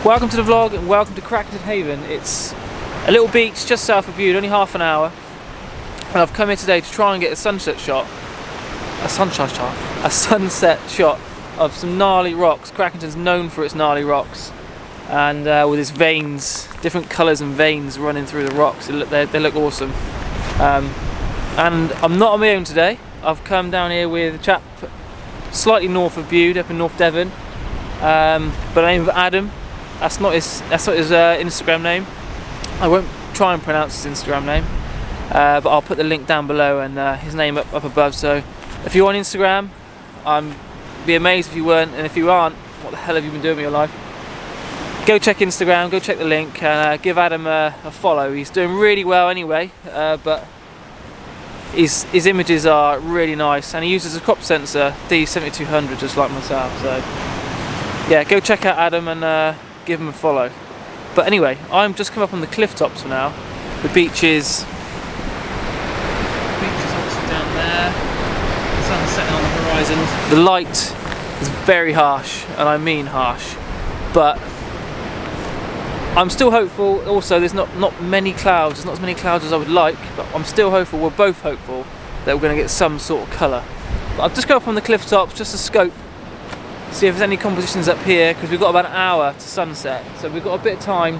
Welcome to the vlog and welcome to Crackington Haven. It's a little beach just south of Bude, only half an hour. And I've come here today to try and get a sunset shot of some gnarly rocks. Crackington's known for its gnarly rocks. And with its veins, different colours and veins running through the rocks, they look awesome. And I'm not on my own today. I've come down here with a chap slightly north of Bude, up in North Devon, by the name of Adam. That's not his Instagram name. I won't try and pronounce his Instagram name, but I'll put the link down below and his name up above. So if you're on Instagram, I'd be amazed if you weren't, and if you aren't, what the hell have you been doing with your life? Go check Instagram, go check the link, and give Adam a follow. He's doing really well anyway, but his images are really nice, and he uses a crop sensor D7200 just like myself. So yeah, go check out Adam and give him a follow. But anyway, I'm just come up on the cliff tops for now. The beach is obviously down there. The sun's setting on the horizon. The light is very harsh, and I mean harsh. But I'm still hopeful. Also, there's not many clouds. There's not as many clouds as I would like, but I'm still hopeful. We're both hopeful that we're going to get some sort of colour. But I've just come up on the cliff tops just to scope, see if there's any compositions up here, because we've got about an hour to sunset, so we've got a bit of time.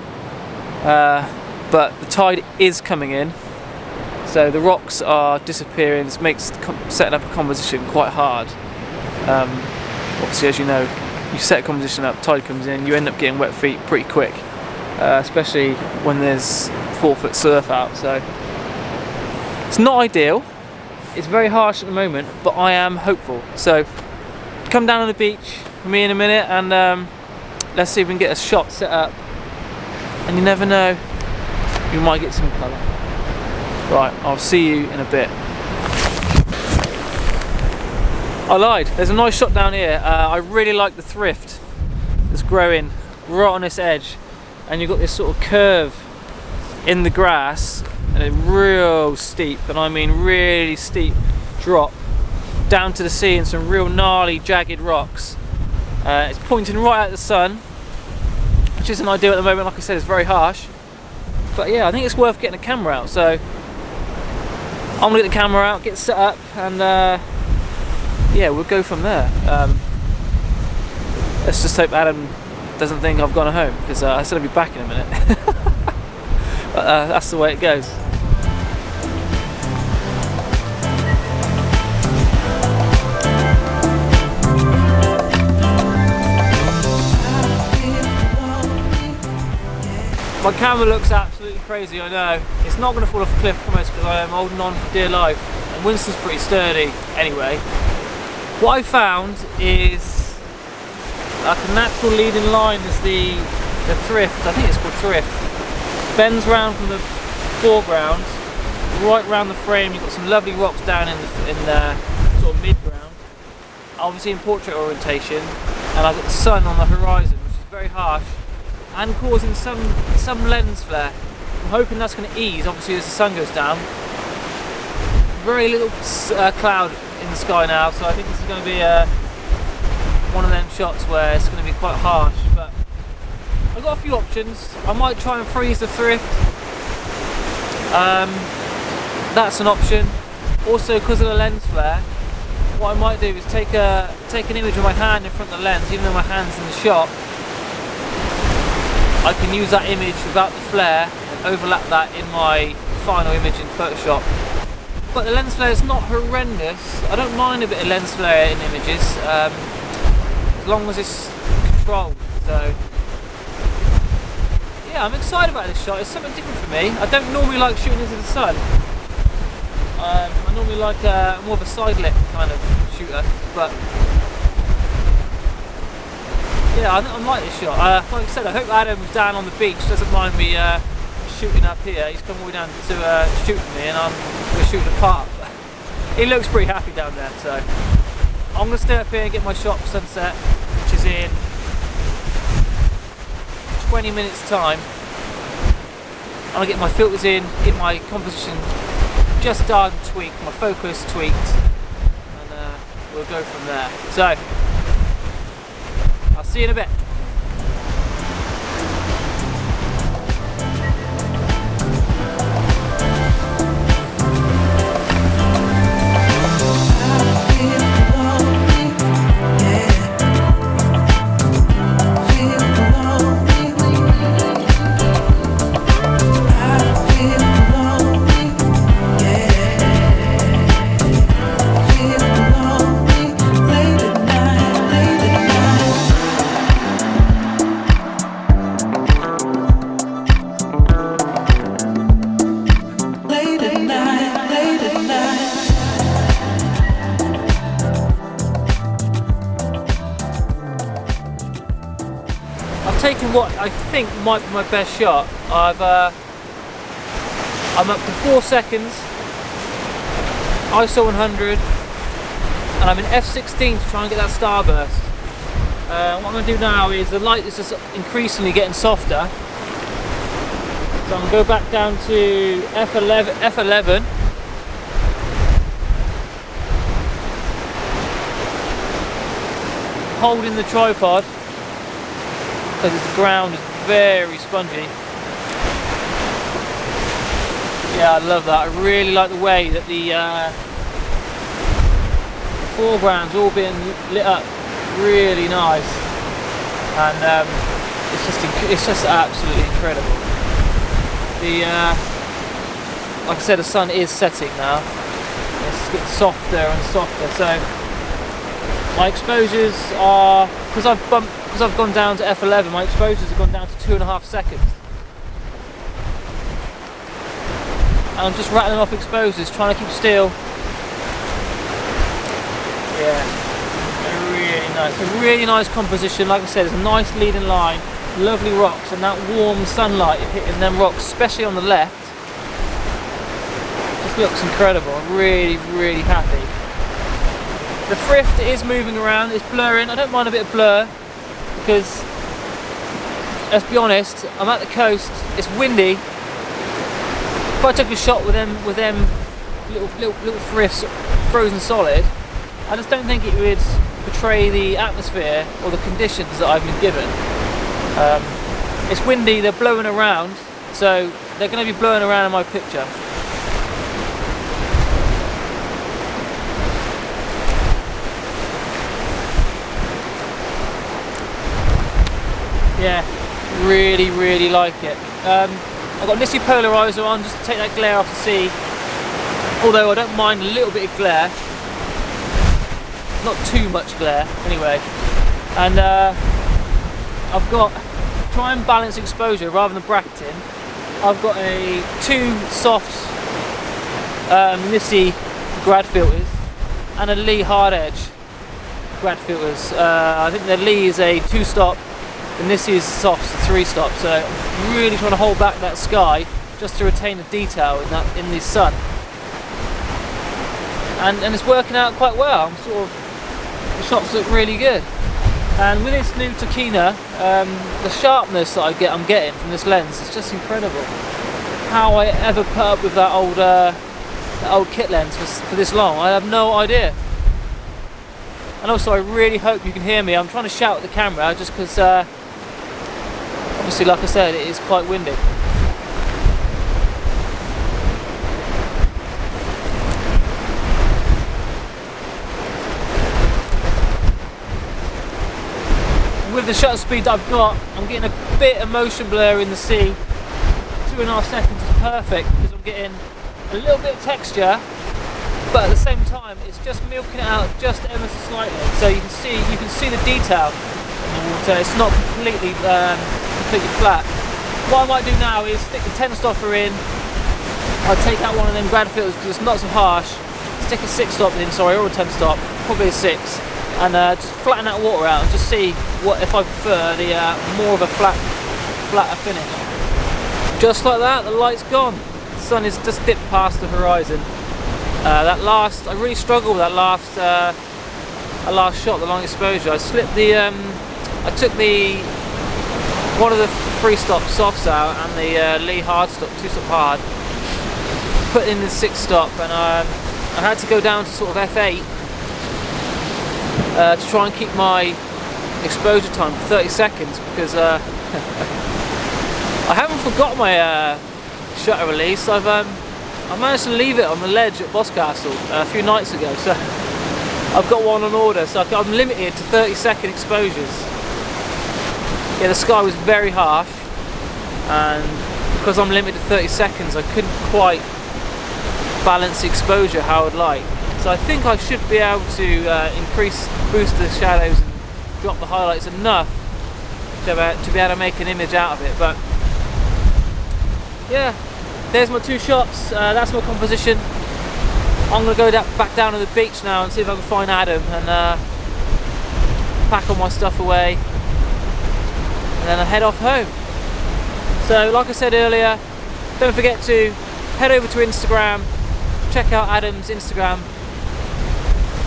But the tide is coming in, so the rocks are disappearing. This makes setting up a composition quite hard. Obviously, as you know, you set a composition up, tide comes in, you end up getting wet feet pretty quick. Especially when there's 4-foot surf out, so it's not ideal. It's very harsh at the moment, but I am hopeful. So come down on the beach with me in a minute, and let's see if we can get a shot set up. And you never know, you might get some colour. Right, I'll see you in a bit. I lied. There's a nice shot down here. I really like the thrift that's growing right on this edge. And you've got this sort of curve in the grass, and a real steep, and I mean really steep drop down to the sea, and some real gnarly jagged rocks. It's pointing right at the sun, which isn't ideal at the moment. Like I said, it's very harsh, but yeah, I think it's worth getting a camera out. So I'm gonna get the camera out, get set up, and yeah, we'll go from there. Let's just hope Adam doesn't think I've gone home, because I said I'd be back in a minute. But that's the way it goes. My camera looks absolutely crazy, I know. It's not going to fall off a cliff, promise, because I am holding on for dear life. And Winston's pretty sturdy anyway. What I found is like a natural leading line is the thrift. I think it's called thrift. Bends round from the foreground, right round the frame. You've got some lovely rocks down in the sort of mid-ground, obviously in portrait orientation, and I've got the sun on the horizon, which is very harsh and causing some lens flare. I'm hoping that's going to ease, obviously, as the sun goes down. Very little cloud in the sky now, so I think this is going to be one of them shots where it's going to be quite harsh. But I've got a few options. I might try and freeze the thrift. That's an option. Also, because of the lens flare, what I might do is take an image with my hand in front of the lens, even though my hand's in the shot. I can use that image without the flare and overlap that in my final image in Photoshop. But the lens flare is not horrendous. I don't mind a bit of lens flare in images, as long as it's controlled. So yeah, I'm excited about this shot. It's something different for me. I don't normally like shooting into the sun. I normally like more of a side lit kind of shooter, but yeah, I like this shot. Like I said, I hope Adam's down on the beach doesn't mind me shooting up here. He's come all the way down to shoot at me, and we're shooting apart. He looks pretty happy down there, so I'm going to stay up here and get my shot for sunset, which is in 20 minutes time. I'll get my filters in, get my composition just dialed and tweaked, my focus tweaked, and we'll go from there. So I'll see you in a bit. taking what I think might be my best shot. I'm up to 4 seconds, ISO 100, and I'm in f16 to try and get that starburst. What I'm going to do now is the light is just increasingly getting softer, so I'm going to go back down to f11, holding the tripod because the ground is very spongy. Yeah, I love that. I really like the way that the foreground's all being lit up really nice, and it's just absolutely incredible. Like I said, the sun is setting now. It's getting softer and softer, so my exposures are, because I've gone down to f11, my exposures have gone down to 2.5 seconds. And I'm just rattling off exposures, trying to keep still. Yeah, really nice. A really nice composition. Like I said, it's a nice leading line, lovely rocks, and that warm sunlight hitting them rocks, especially on the left, just looks incredible. I'm really, really happy. The thrift is moving around, it's blurring. I don't mind a bit of blur because, let's be honest, I'm at the coast, it's windy. If I took a shot with them little thrifts frozen solid, I just don't think it would portray the atmosphere or the conditions that I've been given. It's windy, they're blowing around, so they're going to be blowing around in my picture. Yeah, really, really like it. I've got Nissi polarizer on just to take that glare off the sea, although I don't mind a little bit of glare, not too much glare anyway. And I've got, try and balance exposure rather than bracketing, I've got two soft Nissi grad filters and a Lee hard edge grad filters. I think the Lee is a 2-stop, and this is soft, so 3-stop, so I'm really trying to hold back that sky just to retain the detail in the sun. And it's working out quite well. The shots look really good. And with this new Tokina, the sharpness that I'm getting from this lens is just incredible. How I ever put up with that old kit lens for this long, I have no idea. And also, I really hope you can hear me. I'm trying to shout at the camera just because, obviously, like I said, it is quite windy. With the shutter speed that I've got, I'm getting a bit of motion blur in the sea. 2.5 seconds is perfect because I'm getting a little bit of texture, but at the same time it's just milking it out just ever so slightly, so you can see the detail in the water. It's not completely flat. What I might do now is stick the 10-stopper in. I'll take out one of them grad filters because it's not so harsh, stick a 6-stop in, sorry, or a 10-stop, probably a 6, and just flatten that water out and just see what if I prefer the more of a flatter finish. Just like that, the light's gone. The sun is just dipped past the horizon. I really struggled with that last shot, the long exposure. I slipped the, I took one of the 3-stop softs out and the Lee hard stop, 2-stop hard, put in the 6-stop, and I had to go down to sort of f8 to try and keep my exposure time for 30 seconds because I haven't forgot my shutter release. I managed to leave it on the ledge at Boscastle a few nights ago, so I've got one on order, so I'm limited to 30-second exposures. Yeah, the sky was very harsh, and because I'm limited to 30 seconds I couldn't quite balance the exposure how I'd like. So I think I should be able to boost the shadows and drop the highlights enough to be able to make an image out of it. But yeah, there's my 2 shots, that's my composition. I'm going to go back down to the beach now and see if I can find Adam and pack all my stuff away and then I head off home. So like I said earlier, don't forget to head over to Instagram, check out Adam's Instagram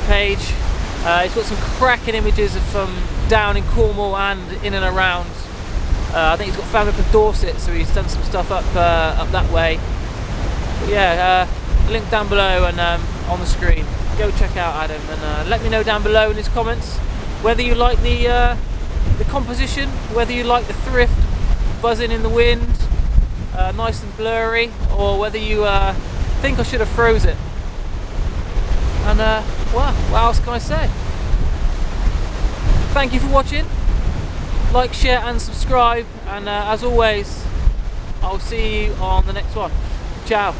page. He's got some cracking images from down in Cornwall and in and around. I think he's got family up in Dorset, so he's done some stuff up that way. But yeah, link down below and on the screen. Go check out Adam, and let me know down below in his comments whether you like the composition, whether you like the thrift buzzing in the wind, nice and blurry, or whether you think I should have froze it. And well, what else can I say? Thank you for watching. Like, share and subscribe, and as always, I'll see you on the next one. Ciao.